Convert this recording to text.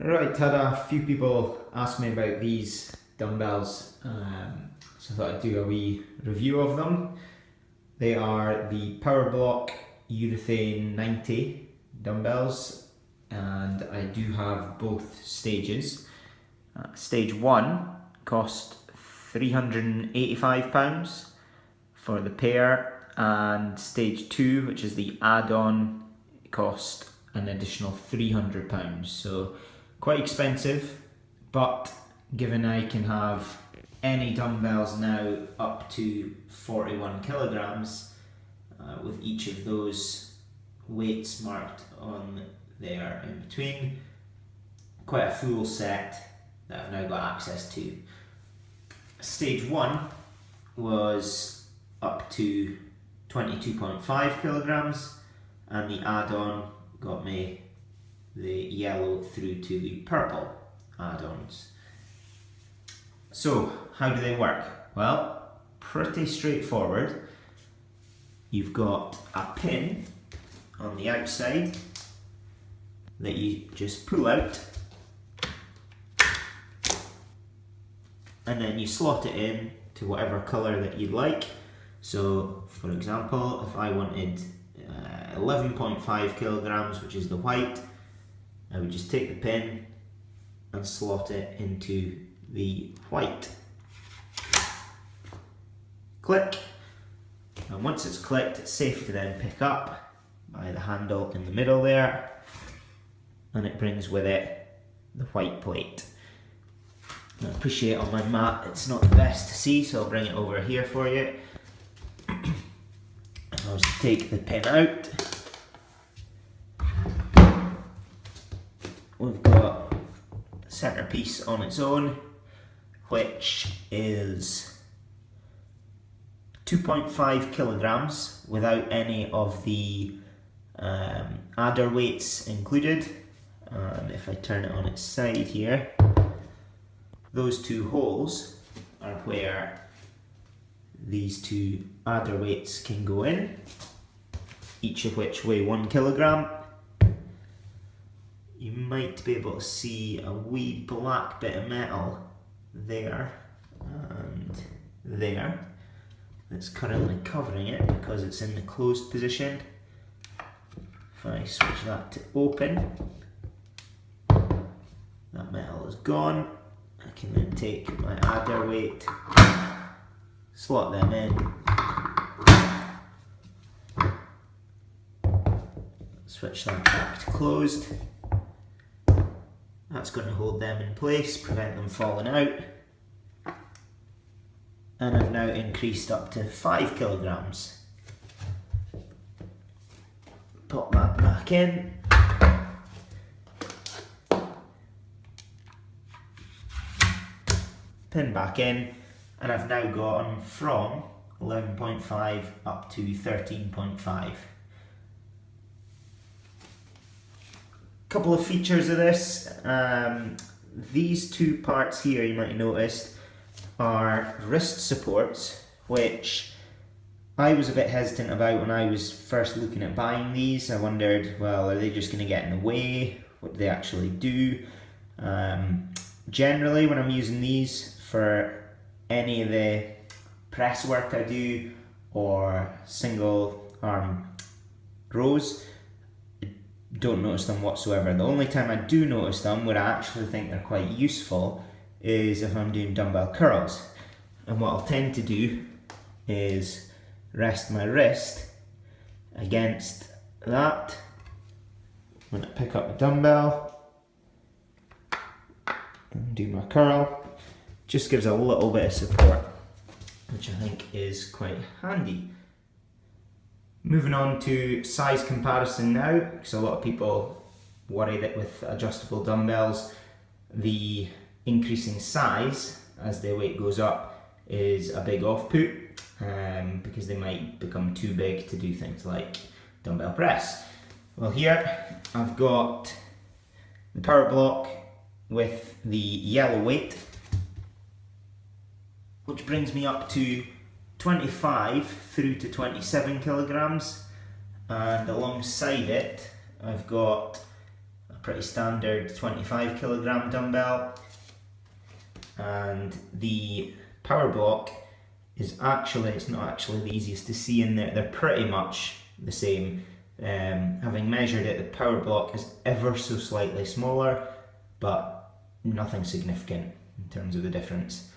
Right, had a few people ask me about these dumbbells, so I thought I'd do a wee review of them. They are the Powerblock Urethane 90 dumbbells, and I do have both stages. Stage 1 cost £385 for the pair, and stage 2, which is the add-on, cost an additional £300. So quite expensive, but given I can have any dumbbells now up to 41 kilograms with each of those weights marked on there in between, quite a full set that I've now got access to. Stage 1 was up to 22.5 kilograms, and the add-on got me the yellow through to the purple add-ons. So, how do they work? Well, pretty straightforward. You've got a pin on the outside that you just pull out, and then you slot it in to whatever colour that you'd like. So, for example, if I wanted 11.5 kilograms, which is the white, I would just take the pin and slot it into the white. Click, and once it's clicked, it's safe to then pick up by the handle in the middle there, and it brings with it the white plate. I appreciate on my mat it's not the best to see, so I'll bring it over here for you. I'll just take the pin out. We've got a centerpiece on its own, which is 2.5 kilograms without any of the adder weights included. And if I turn it on its side here, those two holes are where these two adder weights can go in, each of which weigh 1 kilogram. You might be able to see a wee black bit of metal there and there that's currently covering it because it's in the closed position. If I switch that to open, that metal is gone. I can then take my adder weight, slot them in, switch that back to closed. That's going to hold them in place, prevent them falling out. And I've now increased up to 5 kilograms. Pop that back in. Pin back in, and I've now gone from 11.5 up to 13.5. Couple of features of this. These two parts here, you might have noticed, are wrist supports, which I was a bit hesitant about when I was first looking at buying these. I wondered, well, are they just going to get in the way? What do they actually do? Generally, when I'm using these for any of the press work I do or single arm rows, don't notice them whatsoever. The only time I do notice them, where I actually think they're quite useful, is if I'm doing dumbbell curls. And what I'll tend to do is rest my wrist against that when I pick up a dumbbell and do my curl. Just gives a little bit of support, which I think is quite handy. Moving on to size comparison now, because a lot of people worry that with adjustable dumbbells, the increasing size as their weight goes up is a big off-put, because they might become too big to do things like dumbbell press. Well, here I've got the Powerblock with the yellow weight, which brings me up to 25 through to 27 kilograms, and alongside it I've got a pretty standard 25 kilogram dumbbell. And the Powerblock is actually, it's not actually the easiest to see in there, they're pretty much the same. Having measured it, the Powerblock is ever so slightly smaller, but nothing significant in terms of the difference.